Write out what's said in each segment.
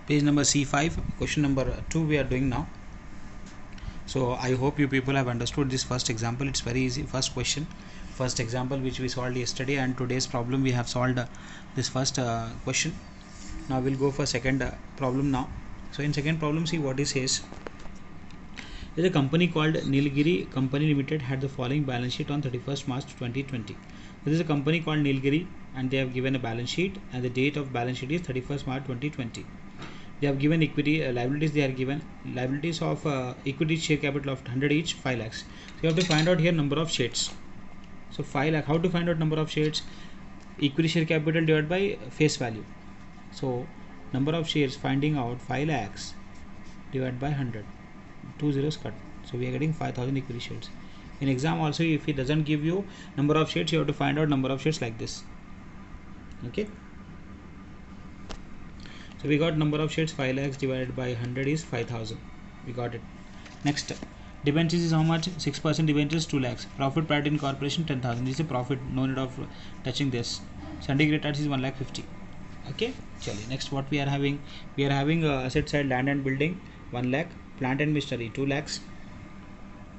Page number C5, question number 2 we are doing now. So I hope you people have understood this first example. It's very easy. First question, first example which we solved yesterday, and today's problem we have solved this first question. Now we'll go for second problem now. So in second problem, see what it says. There's a company called Nilgiri Company Limited had the following balance sheet on 31st March 2020. There is a company called Nilgiri and they have given a balance sheet, and the date of balance sheet is 31st March 2020. They have given equity liabilities. They are given liabilities of equity share capital of 100 each, 5 lakhs. So you have to find out here number of shares. So 5 lakh, how to find out number of shares? Equity share capital divided by face value. So number of shares, finding out 5 lakhs divided by 100, 2 zeros cut. So we are getting 5000 equity shares. In exam also, if it doesn't give you number of shares, you have to find out number of shares like this. Okay. So we got number of shares 5 lakhs divided by 100 is 5000. We got it. Next, debentures is how much? 6% debentures 2 lakhs. Profit Private Incorporation 10,000. This is a profit. No need of touching this. Syndicate tax is 1 lakh 50. Okay. Chali. Next, what we are having? We are having asset side land and building 1 lakh. Plant and machinery 2 lakhs.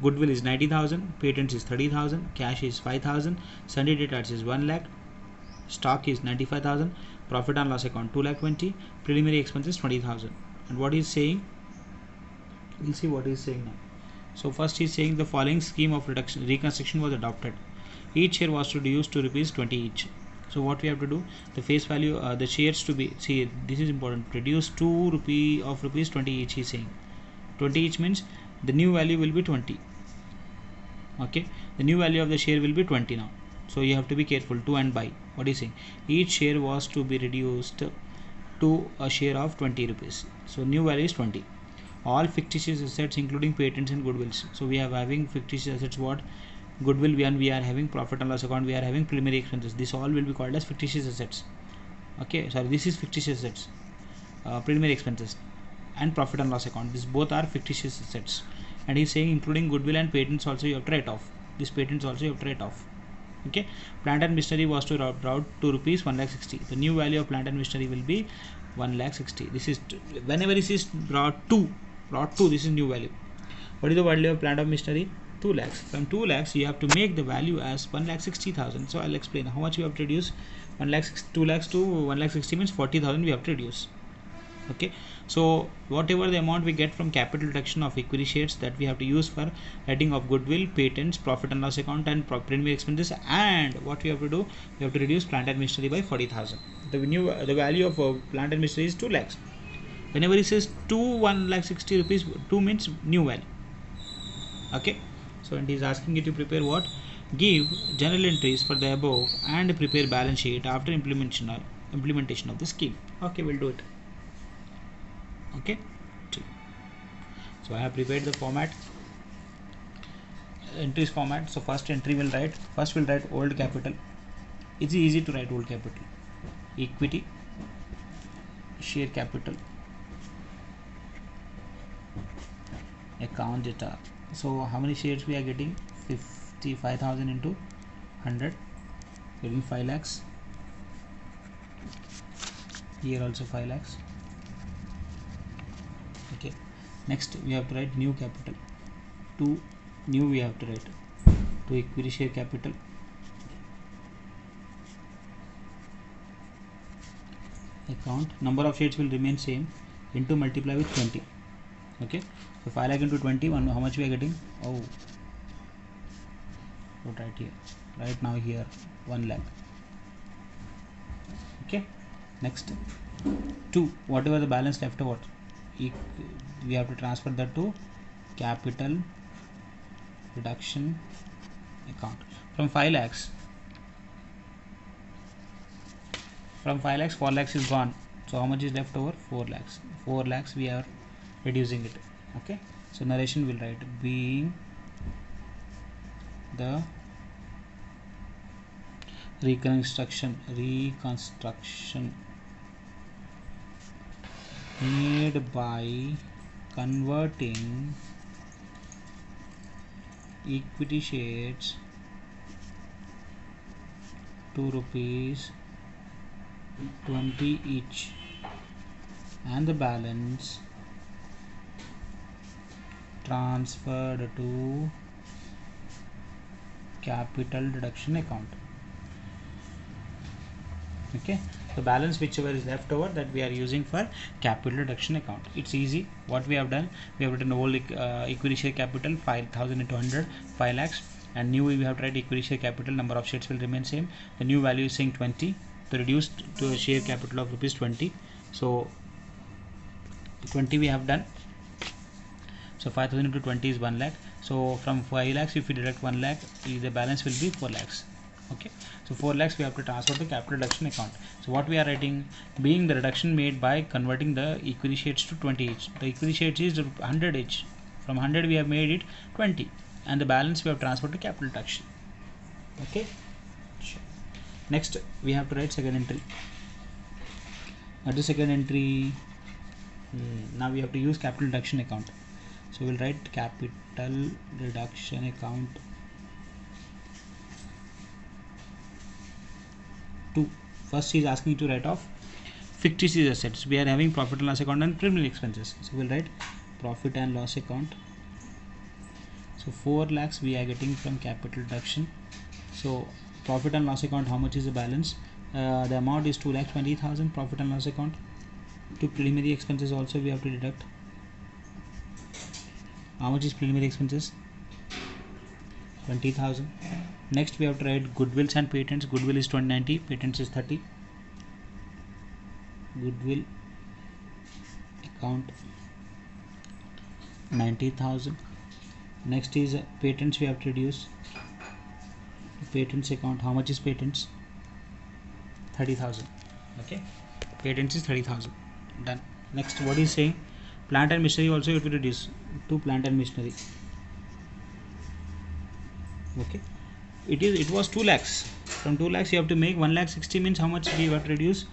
Goodwill is 90,000. Patents is 30,000. Cash is 5,000. Syndicate tax is 1 lakh. Stock is 95,000. Profit and loss account 2 lakh 20. Preliminary expenses 20,000. And what he is saying, we'll see what he is saying now. So first he is saying the following scheme of reconstruction was adopted. Each share was to reduce to rupees 20 each. So what we have to do, the face value, the shares to be, see this is important, reduce 2 rupee of rupees 20 each. He is saying 20 each means the new value will be 20. Okay, the new value of the share will be 20 now. So you have to be careful to and by. What is saying? Each share was to be reduced to a share of 20 rupees. So new value is 20. All fictitious assets including patents and goodwills. So we are having fictitious assets, what? Goodwill, we are having profit and loss account, we are having preliminary expenses. This all will be called as fictitious assets. Okay, sorry, this is fictitious assets. Preliminary expenses and profit and loss account. These both are fictitious assets. And he's saying including goodwill and patents also you have to write off. These patents also you have to write off. Okay, plant and machinery was to route to rupees 1 lakh 60. The new value of plant and machinery will be 1 lakh 60. This is whenever this is brought to this is new value. What is the value of plant and machinery? 2 lakhs. From 2 lakhs you have to make the value as 1 lakh 60,000. So I'll explain how much we have to reduce. 2 lakhs to 1 lakh 60 means 40,000 we have to reduce. Okay, so whatever the amount we get from capital reduction of equity shares, that we have to use for writing of goodwill, patents, profit and loss account and preliminary expenses. And what we have to do, we have to reduce plant and machinery by 40,000. The value of plant and machinery is 2 lakhs. Whenever it says 1 lakh 60 rupees, 2 means new value. Okay, so and he is asking you to prepare what? Give general entries for the above and prepare balance sheet after implementation of the scheme. Okay, we'll do it. Okay, so I have prepared the format, entries format. So first entry will write, we'll write old capital. It's easy to write old capital. Equity share capital, account data. So how many shares we are getting? 55,000 into 100, getting 5 lakhs. Here also 5 lakhs. Okay, next we have to write new capital. To new we have to write to equity share capital, account. Number of shares will remain same, into multiply with 20. Okay, so 5 lakh into 20, how much we are getting? Oh, put right here, right now here 1 lakh. Okay, next 2, whatever the balance left over, we have to transfer that to capital reduction account. From 5 lakhs 4 lakhs is gone. So how much is left over? 4 lakhs. 4 lakhs we are reducing it. Okay, so narration will write, being the reconstruction made by converting equity shares to rupees 20 each and the balance transferred to capital deduction account. Okay, the balance whichever is left over, that we are using for capital deduction account. It's easy. What we have done, we have written old equity share capital 5,000 into 100, 5 lakhs, and new we have tried equity share capital, number of shares will remain same. The new value is saying 20, the reduced to a share capital of rupees 20. So 20 we have done. So 5,000 into 20 is 1 lakh. So from 5 lakhs, if we deduct 1 lakh, the balance will be 4 lakhs. Okay, so 4 lakhs we have to transfer to capital reduction account. So what we are writing, being the reduction made by converting the equity shares to 20 each. The equity shares is 100 each. From 100 we have made it 20, and the balance we have transferred to capital reduction. Okay, sure. Next we have to write second entry. At the second entry, now we have to use capital reduction account. So we'll write capital reduction account 2. First he is asking to write off fictitious assets. We are having profit and loss account and preliminary expenses. So we'll write profit and loss account. So 4 lakhs we are getting from capital reduction. So profit and loss account, how much is the balance? The amount is 2,20,000 profit and loss account. To preliminary expenses also we have to deduct. How much is preliminary expenses? 20,000. Next we have to write goodwills and patents. Goodwill is 290, patents is 30. Goodwill account 90,000. Next is patents, we have to reduce. Patents account, how much is patents? 30,000. Okay, patents is 30,000. Done. Next, what is saying? Plant and machinery also you have to reduce to plant and machinery. Okay, it was 2 lakhs. From 2 lakhs you have to make 1,60,000, means how much we have to reduce?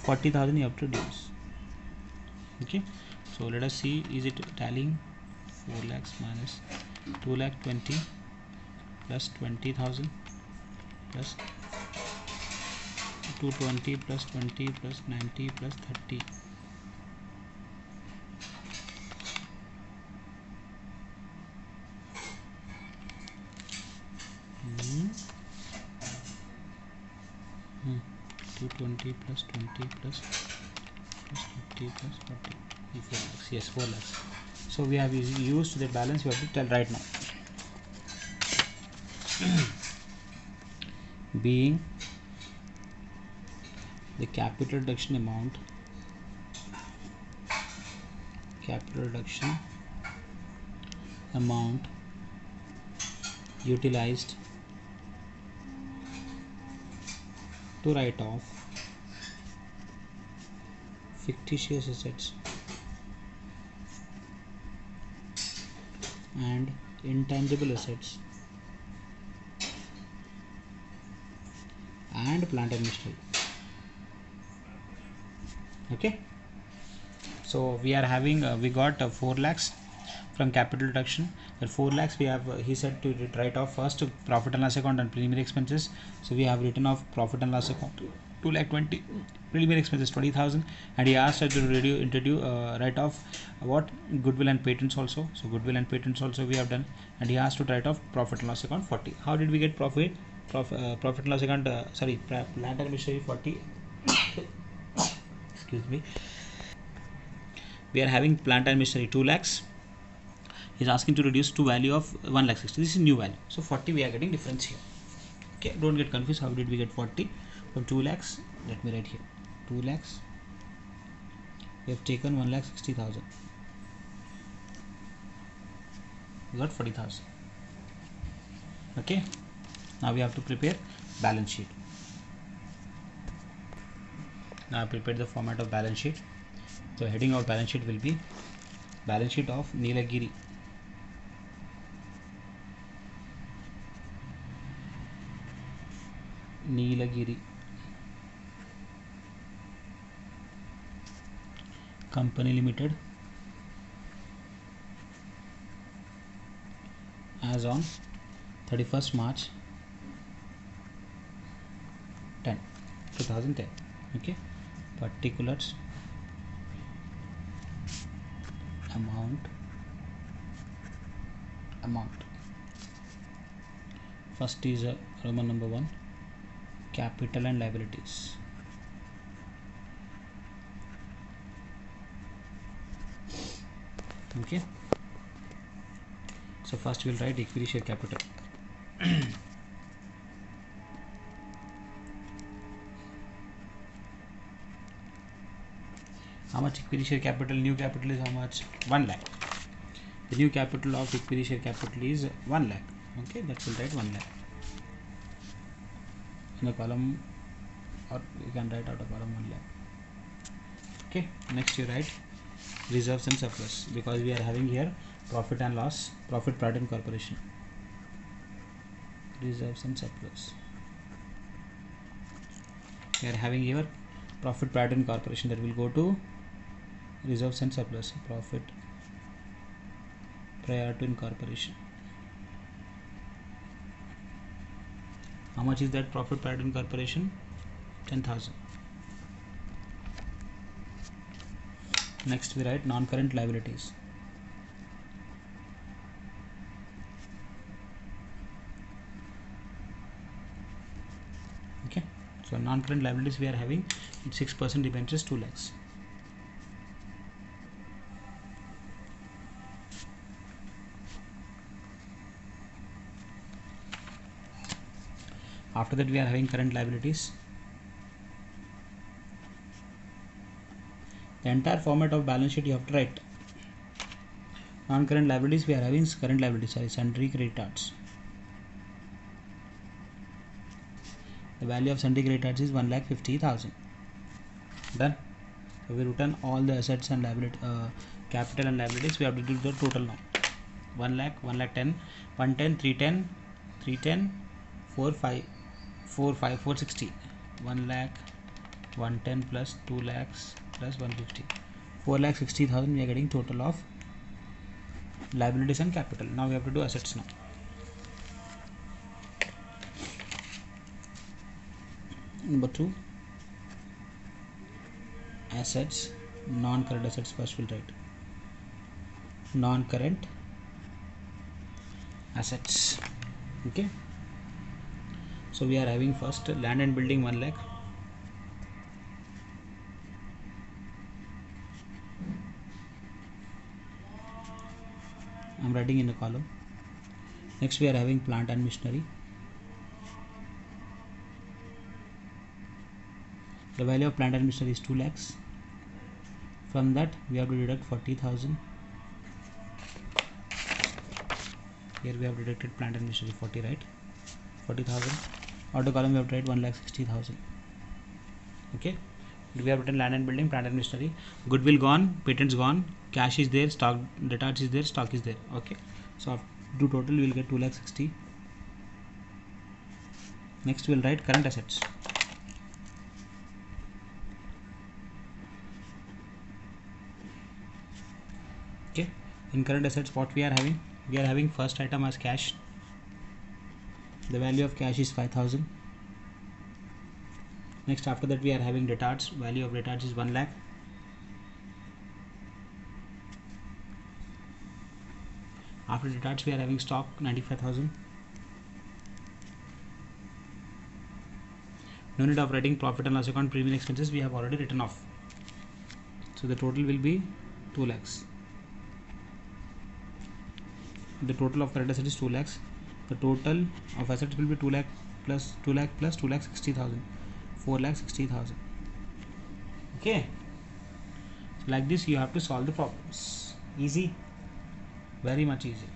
40,000 you have to reduce. Okay, so let us see, is it tallying? 4 lakhs minus 2,20,000 plus 20,000 plus 220 plus 20 plus 90 plus 30. Hmm. 220 plus 20 plus 50 plus 40. 4 lakhs. Yes, 4 lakhs. So we have used the balance. You have to tell right now. Being the capital reduction amount, utilized to write off fictitious assets and intangible assets and plant and machinery. Okay, so we are having we got 4 lakhs from capital reduction. That 4 lakhs we have he said to write off first profit and loss account and preliminary expenses. So we have written off profit and loss account 2,20,000, preliminary expenses 20,000, and he asked us to write off what? Goodwill and patents also. So goodwill and patents also we have done, and he asked to write off profit and loss account 40. How did we get profit and loss account plant and machinery 40? Excuse me. We are having plant and machinery 2 lakhs. He is asking to reduce to value of 1,60,000. This is new value. So 40 we are getting difference here. Okay, don't get confused. How did we get 40 from 2 lakhs? Let me write here 2 lakhs. We have taken 1,60,000. We got 40,000. Okay, now we have to prepare balance sheet. Now I prepared the format of balance sheet. So heading of balance sheet will be balance sheet of Nilagiri. Company Limited as on 31st March 2010. Okay, particulars amount. First is Roman number 1, capital and liabilities. Okay, so first we'll write equity share capital. How much equity share capital? New capital is how much? 1 lakh. The new capital of equity share capital is 1 lakh. Okay, that will write 1 lakh in the column, or you can write out a column 1 lakh. Okay, next you write reserves and surplus, because we are having here profit and loss, profit private and corporation. Reserves and surplus. We are having here profit private and corporation, that will go to reserves and surplus. Profit prior to incorporation. How much is that profit prior to incorporation? 10,000. Next we write non-current liabilities. Okay, so non-current liabilities we are having 6% debentures 2 lakhs. After that we are having current liabilities. The entire format of balance sheet you have to write. Non-current liabilities we are having current liabilities, sorry, sundry creditors. The value of sundry creditors is 1,50,000. Done. So we written all the assets and liability, capital and liabilities. We have to do the total now. 1 lakh, 1,10,000, 110, 310, 310, 460. 1 lakh, 110 plus 2 lakhs plus 150. 4,60,000 we are getting total of liabilities and capital. Now we have to do assets now. Number 2, assets, non-current assets. First we'll write non-current assets. Okay, so we are having first land and building 1 lakh. I'm writing in a column. Next we are having plant and machinery. The value of plant and machinery is 2 lakhs. From that we have to deduct 40,000. Here we have deducted plant and machinery 40, right? 40,000. Auto column we have to write 1,60,000. Okay, we have written land and building, plant and machinery. Goodwill gone, patents gone, cash is there, stock, debtors is there, stock is there. Okay, so do total we will get 2,60,000. Next we will write current assets. Okay, in current assets what we are having? We are having first item as cash. The value of cash is 5,000. Next after that we are having debtors. Value of debtors is 1 lakh. After debtors we are having stock 95,000. No need of writing profit and loss account, premium expenses we have already written off. So the total will be 2 lakhs. The total of current assets is 2 lakhs. The total of assets will be 2 lakh plus 2 lakh plus 2,60,000. 4,60,000. Okay, so like this you have to solve the problems. Easy, very much easy.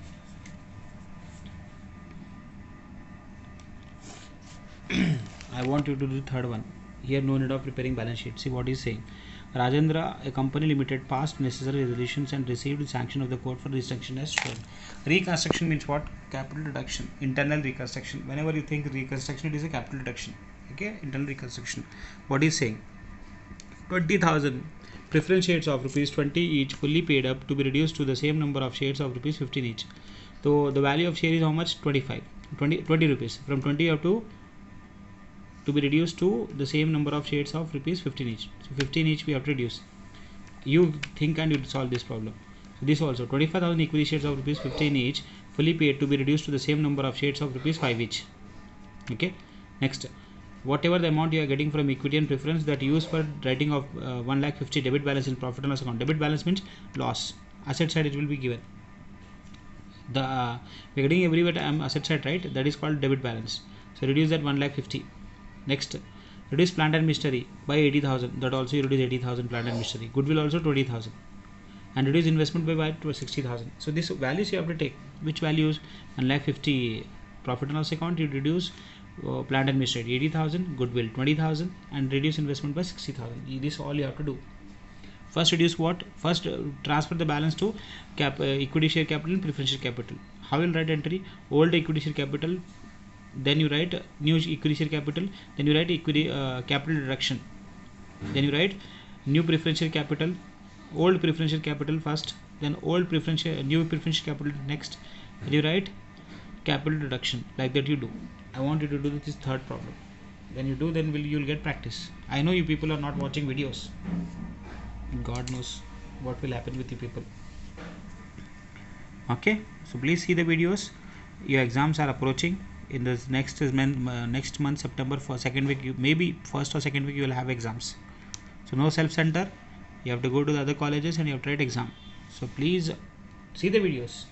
I want you to do the third one. Here no need of preparing balance sheet. See what he is saying. Rajendra, a company limited, passed necessary resolutions and received sanction of the court for reconstruction as shown. Reconstruction means what? Capital reduction, internal reconstruction. Whenever you think reconstruction, it is a capital reduction. Okay, internal reconstruction. What is saying? 20,000 preference shares of rupees 20 each fully paid up to be reduced to the same number of shares of rupees 15 each. So the value of share is how much? 20 rupees. From 20 up to be reduced to the same number of shares of rupees 15 each. So 15 each we have to reduce. You think and you solve this problem. This also 25,000 equity shares of rupees 15 each fully paid to be reduced to the same number of shares of rupees 5 each. Okay. Next, whatever the amount you are getting from equity and preference that you use for writing of 1,50,000 debit balance in profit and loss account. Debit balance means loss. Asset side it will be given. The we are getting everywhere asset side, right? That is called debit balance. So reduce that 1,50,000. Next, reduce plant and machinery by 80,000. That also you reduce 80,000 plant and machinery. Goodwill also 20,000. And reduce investment by 60,000. So this values you have to take. Which values? 1,50,000 profit and loss account, you reduce plant and machinery 80,000, goodwill 20,000, and reduce investment by 60,000. This all you have to do. First reduce what? First transfer the balance to equity share capital and preferential capital. How will write entry? Old equity share capital, then you write new equity share capital, then you write equity capital reduction, then you write new preferential capital, old preferential capital first, then old preferential new preferential capital next, and you write capital reduction. Like that you do. I want you to do this third problem. When you do, then you'll get practice. I know you people are not watching videos. God knows what will happen with you people. Okay, so please see the videos. Your exams are approaching. In the next month, September, for second week, maybe first or second week you will have exams. So no self-center. You have to go to the other colleges and you have to write exam. So please see the videos.